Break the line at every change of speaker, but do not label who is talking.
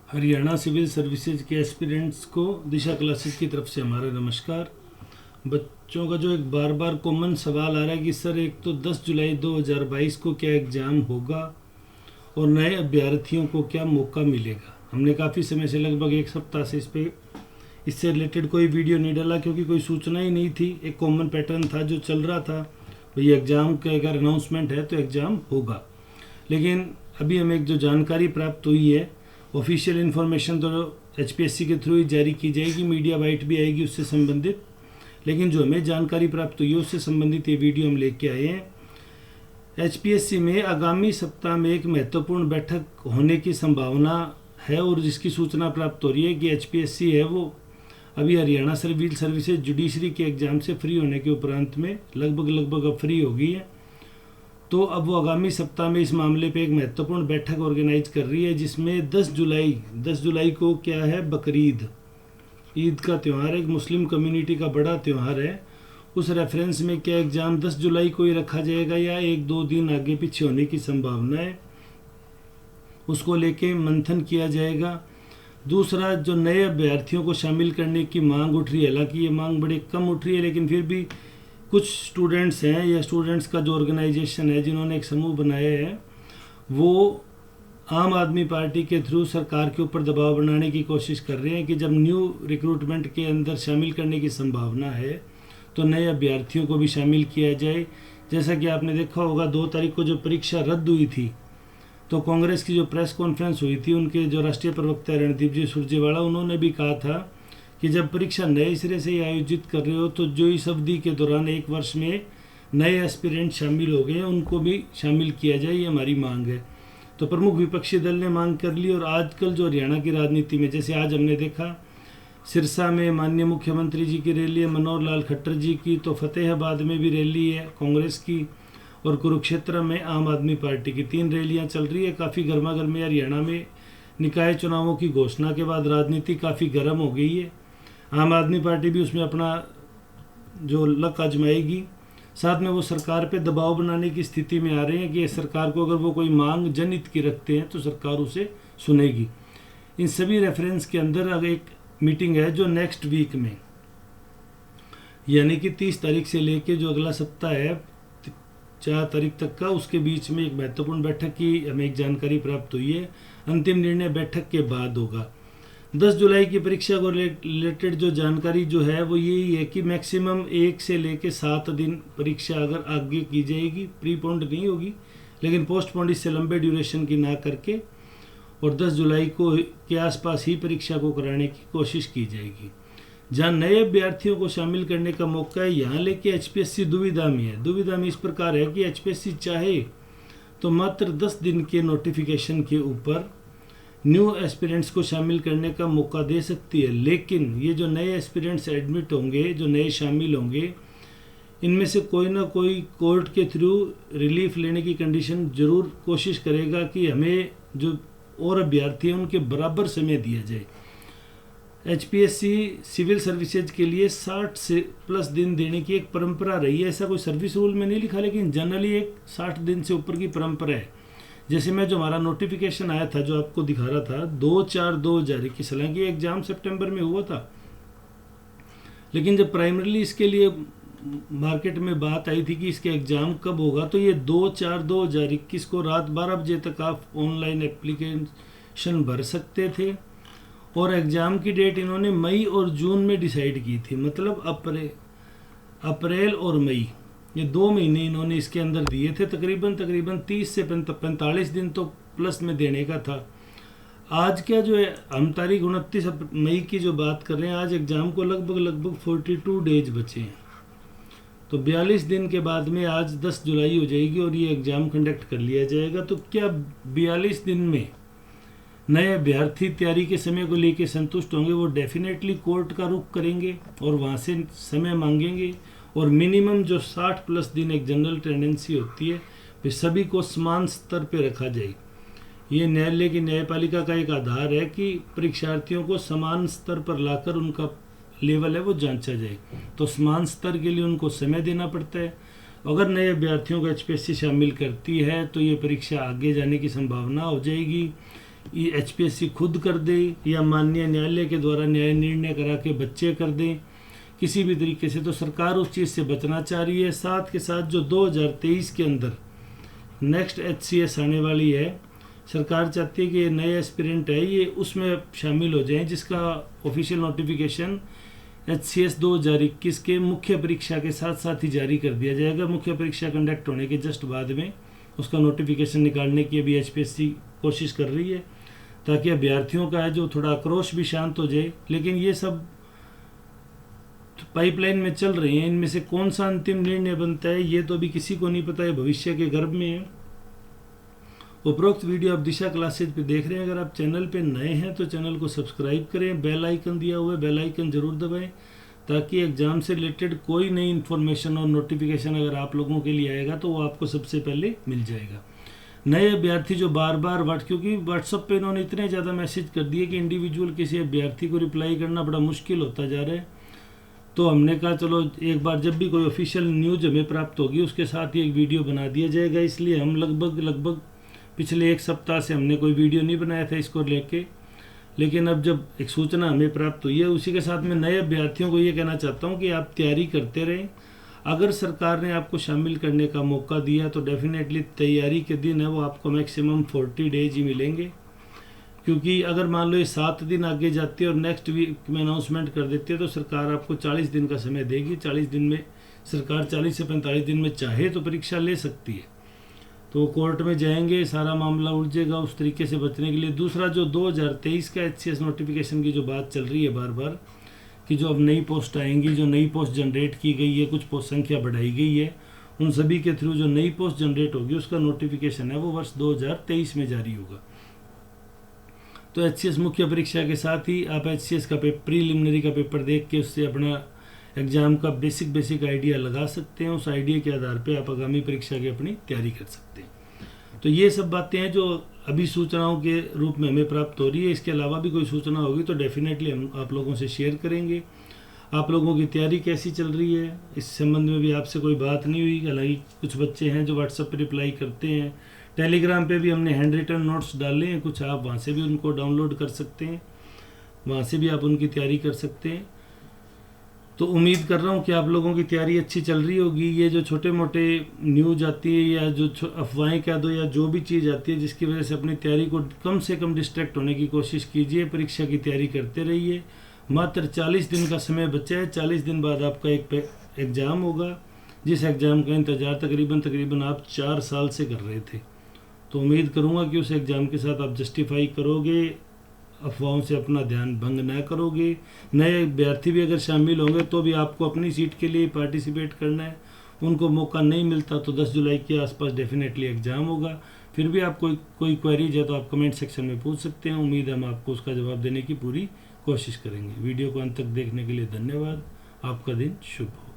Haryana civil services के aspirants को दिशा classes की तरफ से हमारा नमस्कार। बच्चों का जो एक बार बार कॉमन सवाल आ रहा है कि सर एक तो 10 जुलाई 2022 को क्या एग्ज़ाम होगा और नए अभ्यर्थियों को क्या मौका मिलेगा। हमने काफ़ी समय से लगभग एक सप्ताह से इससे रिलेटेड कोई वीडियो नहीं डाला क्योंकि कोई सूचना ही नहीं थी। एक कॉमन पैटर्न था जो चल रहा था, भाई एग्ज़ाम का अगर अनाउंसमेंट है तो एग्ज़ाम होगा। लेकिन अभी हमें एक जो जानकारी प्राप्त हुई है, ऑफिशियल इन्फॉर्मेशन तो एचपीएससी के थ्रू ही जारी की जाएगी, मीडिया बाइट भी आएगी उससे संबंधित, लेकिन जो हमें जानकारी प्राप्त हुई है उससे संबंधित ये वीडियो हम लेके आए हैं। एचपीएससी में आगामी सप्ताह में एक महत्वपूर्ण बैठक होने की संभावना है और जिसकी सूचना प्राप्त हो रही है कि एचपीएससी है वो अभी हरियाणा सिविल सर्विसेज जुडिशरी के एग्ज़ाम से फ्री होने के उपरांत में लगभग अब फ्री हो गई है। तो अब वो आगामी सप्ताह में इस मामले पे एक महत्वपूर्ण बैठक ऑर्गेनाइज कर रही है, जिसमें 10 जुलाई को क्या है, बकरीद ईद का त्यौहार है, एक मुस्लिम कम्युनिटी का बड़ा त्यौहार है। उस रेफरेंस में क्या एग्ज़ाम 10 जुलाई को ही रखा जाएगा या एक दो दिन आगे पीछे होने की संभावना है, उसको लेके मंथन किया जाएगा। दूसरा, जो नए अभ्यर्थियों को शामिल करने की मांग उठ रही है, हालांकि ये मांग बड़ी कम उठ रही है, लेकिन फिर भी कुछ स्टूडेंट्स हैं या स्टूडेंट्स का जो ऑर्गेनाइजेशन है जिन्होंने एक समूह बनाया है, वो आम आदमी पार्टी के थ्रू सरकार के ऊपर दबाव बनाने की कोशिश कर रहे हैं कि जब न्यू रिक्रूटमेंट के अंदर शामिल करने की संभावना है तो नए अभ्यर्थियों को भी शामिल किया जाए। जैसा कि आपने देखा होगा 2 तारीख को जो परीक्षा रद्द हुई थी, तो कांग्रेस की जो प्रेस कॉन्फ्रेंस हुई थी, उनके जो राष्ट्रीय प्रवक्ता रणदीप जी सुरजेवाला, उन्होंने भी कहा था कि जब परीक्षा नए सिरे से आयोजित कर रहे हो तो जो इस अवधि के दौरान 1 वर्ष में नए एस्पिरेंट शामिल हो गए हैं उनको भी शामिल किया जाए, ये हमारी मांग है। तो प्रमुख विपक्षी दल ने मांग कर ली। और आजकल जो हरियाणा की राजनीति में, जैसे आज हमने देखा सिरसा में माननीय मुख्यमंत्री जी की रैली है, मनोहर लाल खट्टर जी की, तो फतेहाबाद में भी रैली है कांग्रेस की, और कुरुक्षेत्र में आम आदमी पार्टी की, 3 रैलियाँ चल रही है। काफ़ी गर्मा गर्मी हरियाणा में निकाय चुनावों की घोषणा के बाद राजनीति काफ़ी गर्म हो गई है। आम आदमी पार्टी भी उसमें अपना जो लक आजमाएगी, साथ में वो सरकार पे दबाव बनाने की स्थिति में आ रहे हैं कि सरकार को अगर वो कोई मांग जनहित की रखते हैं तो सरकार उसे सुनेगी। इन सभी रेफरेंस के अंदर अगर एक मीटिंग है जो नेक्स्ट वीक में, यानी कि 30 तारीख से लेके जो अगला सप्ताह है 4 तारीख तक का, उसके बीच में एक महत्वपूर्ण बैठक की हमें एक जानकारी प्राप्त हुई है। अंतिम निर्णय बैठक के बाद होगा। 10 जुलाई की परीक्षा को रिलेटेड जो जानकारी जो है वो यही है कि मैक्सिमम 1 से लेके 7 दिन परीक्षा अगर आगे की जाएगी, प्रीपोन्ड नहीं होगी, लेकिन पोस्टपोन्ड इससे लंबे ड्यूरेशन की ना करके, और 10 जुलाई को के आसपास ही परीक्षा को कराने की कोशिश की जाएगी। जहाँ नए अभ्यर्थियों को शामिल करने का मौका है, यहाँ लेके एचपीएससी दुविधा में है। दुविधा में इस प्रकार है कि एचपीएससी चाहे तो मात्र 10 दिन के नोटिफिकेशन के ऊपर न्यू एस्पिरेंट्स को शामिल करने का मौका दे सकती है, लेकिन ये जो नए एस्पिरेंट्स एडमिट होंगे, जो नए शामिल होंगे, इनमें से कोई ना कोई कोर्ट के थ्रू रिलीफ लेने की कंडीशन जरूर कोशिश करेगा कि हमें जो और अभ्यर्थी हैं उनके बराबर समय दिया जाए। एचपीएससी सिविल सर्विसेज के लिए 60 से प्लस दिन देने की एक परंपरा रही है। ऐसा कोई सर्विस रूल में नहीं लिखा, लेकिन जनरली एक 60 दिन से ऊपर की परंपरा है। जैसे मैं जो हमारा नोटिफिकेशन आया था जो आपको दिखा रहा था 2/4/2021, हालांकि एग्ज़ाम सितंबर में हुआ था, लेकिन जब प्राइमरीली इसके लिए मार्केट में बात आई थी कि इसके एग्ज़ाम कब होगा, तो ये 2/4/2021 को रात 12 बजे तक आप ऑनलाइन एप्लीकेशन भर सकते थे, और एग्ज़ाम की डेट इन्होंने मई और जून में डिसाइड की थी। मतलब अप्रैल और मई, ये 2 महीने इन्होंने इसके अंदर दिए थे। तकरीबन 30 से 45 दिन तो प्लस में देने का था। आज क्या जो है, हम तारीख 29 मई की जो बात कर रहे हैं, आज एग्ज़ाम को लगभग 42 डेज बचे हैं। तो 42 दिन के बाद में आज 10 जुलाई हो जाएगी और ये एग्ज़ाम कंडक्ट कर लिया जाएगा। तो क्या 42 दिन में नए अभ्यर्थी तैयारी के समय को लेकर संतुष्ट होंगे? वो डेफिनेटली कोर्ट का रुख करेंगे और वहाँ से समय मांगेंगे, और मिनिमम जो 60 प्लस दिन एक जनरल टेंडेंसी होती है, वे सभी को समान स्तर पर रखा जाए। ये न्यायालय की न्यायपालिका का एक आधार है कि परीक्षार्थियों को समान स्तर पर लाकर उनका लेवल है वो जांचा जाए। तो समान स्तर के लिए उनको समय देना पड़ता है। अगर नए अभ्यर्थियों को एचपीएससी शामिल करती है तो ये परीक्षा आगे जाने की संभावना हो जाएगी। ये HPSC खुद कर दे या माननीय न्यायालय के द्वारा न्याय निर्णय करा के बच्चे कर दें, किसी भी तरीके से। तो सरकार उस चीज़ से बचना चाह रही है। साथ के साथ जो 2023 के अंदर नेक्स्ट HCS आने वाली है, सरकार चाहती है कि ये नए एस्पिरेंट है ये उसमें शामिल हो जाएं, जिसका ऑफिशियल नोटिफिकेशन HCS 2021 के मुख्य परीक्षा के साथ साथ ही जारी कर दिया जाएगा। मुख्य परीक्षा कंडक्ट होने के जस्ट बाद में उसका नोटिफिकेशन निकालने की अभी HPSC कोशिश कर रही है, ताकि अभ्यर्थियों का है जो थोड़ा आक्रोश भी शांत हो जाए। लेकिन ये सब पाइपलाइन में चल रही हैं, इनमें से कौन सा अंतिम निर्णय बनता है ये तो अभी किसी को नहीं पता है, भविष्य के गर्भ में है। उपरोक्त वीडियो आप दिशा क्लासेज पे देख रहे हैं। अगर आप चैनल पे नए हैं तो चैनल को सब्सक्राइब करें, बेल आइकन दिया हुआ है, बेल आइकन जरूर दबाएं, ताकि एग्जाम से रिलेटेड कोई नई इन्फॉर्मेशन और नोटिफिकेशन अगर आप लोगों के लिए आएगा तो वो आपको सबसे पहले मिल जाएगा। नए अभ्यर्थी जो बार बार क्योंकि व्हाट्सएप पे इन्होंने इतने ज़्यादा मैसेज कर दिए कि इंडिविजुअल किसी अभ्यर्थी को रिप्लाई करना बड़ा मुश्किल होता जा रहा है। तो हमने कहा चलो एक बार जब भी कोई ऑफिशियल न्यूज हमें प्राप्त होगी उसके साथ ही एक वीडियो बना दिया जाएगा। इसलिए हम लगभग पिछले एक सप्ताह से हमने कोई वीडियो नहीं बनाया था इसको लेके। लेकिन अब जब एक सूचना हमें प्राप्त हुई है, उसी के साथ मैं नए अभ्यर्थियों को ये कहना चाहता हूँ कि आप तैयारी करते रहें। अगर सरकार ने आपको शामिल करने का मौका दिया तो डेफिनेटली तैयारी के दिन है वो आपको मैक्सिमम 40 डेज ही मिलेंगे। क्योंकि अगर मान लो ये 7 दिन आगे जाती है और नेक्स्ट वीक में अनाउंसमेंट कर देती है तो सरकार आपको 40 दिन का समय देगी। 40 दिन में सरकार 40 से 45 दिन में चाहे तो परीक्षा ले सकती है। तो कोर्ट में जाएंगे, सारा मामला उलझेगा, उस तरीके से बचने के लिए। दूसरा जो 2023 का HCS नोटिफिकेशन की जो बात चल रही है बार बार कि जो अब नई पोस्ट आएंगी, जो नई पोस्ट जनरेट की गई है, कुछ पोस्ट संख्या बढ़ाई गई है, उन सभी के थ्रू जो नई पोस्ट जनरेट होगी उसका नोटिफिकेशन है वो वर्ष 2023 में जारी होगा। तो HCS मुख्य परीक्षा के साथ ही आप HCS का प्रीलिमिनरी का पेपर देख के उससे अपना एग्जाम का बेसिक आइडिया लगा सकते हैं। उस आइडिया के आधार पे आप आगामी परीक्षा की अपनी तैयारी कर सकते हैं। तो ये सब बातें हैं जो अभी सूचनाओं के रूप में हमें प्राप्त हो रही है। इसके अलावा भी कोई सूचना होगी तो डेफिनेटली हम आप लोगों से शेयर करेंगे। आप लोगों की तैयारी कैसी चल रही है इस संबंध में भी आपसे कोई बात नहीं हुई। हालांकि कुछ बच्चे हैं जो व्हाट्सएप पर रिप्लाई करते हैं, टेलीग्राम पे भी हमने हैंड रिटन नोट्स डाले हैं कुछ, आप वहाँ से भी उनको डाउनलोड कर सकते हैं, वहाँ से भी आप उनकी तैयारी कर सकते हैं। तो उम्मीद कर रहा हूँ कि आप लोगों की तैयारी अच्छी चल रही होगी। ये जो छोटे मोटे न्यूज आती है या जो अफवाहें कह दो या जो भी चीज़ आती है जिसकी वजह से अपनी तैयारी को कम से कम डिस्ट्रैक्ट होने की कोशिश कीजिए। परीक्षा की तैयारी करते रहिए। मात्र 40 दिन का समय बचा है। 40 दिन बाद आपका एक एग्ज़ाम होगा, जिस एग्ज़ाम का इंतज़ार तकरीबन आप 4 साल से कर रहे थे। तो उम्मीद करूँगा कि उस एग्ज़ाम के साथ आप जस्टिफाई करोगे, अफवाहों से अपना ध्यान भंग ना करोगे। नए अभ्यर्थी भी अगर शामिल होंगे तो भी आपको अपनी सीट के लिए पार्टिसिपेट करना है। उनको मौका नहीं मिलता तो 10 जुलाई के आसपास डेफिनेटली एग्ज़ाम होगा। फिर भी आप कोई क्वेरीज है तो आप कमेंट सेक्शन में पूछ सकते हैं। उम्मीद है हम आपको उसका जवाब देने की पूरी कोशिश करेंगे। वीडियो को अंत तक देखने के लिए धन्यवाद। आपका दिन शुभ हो।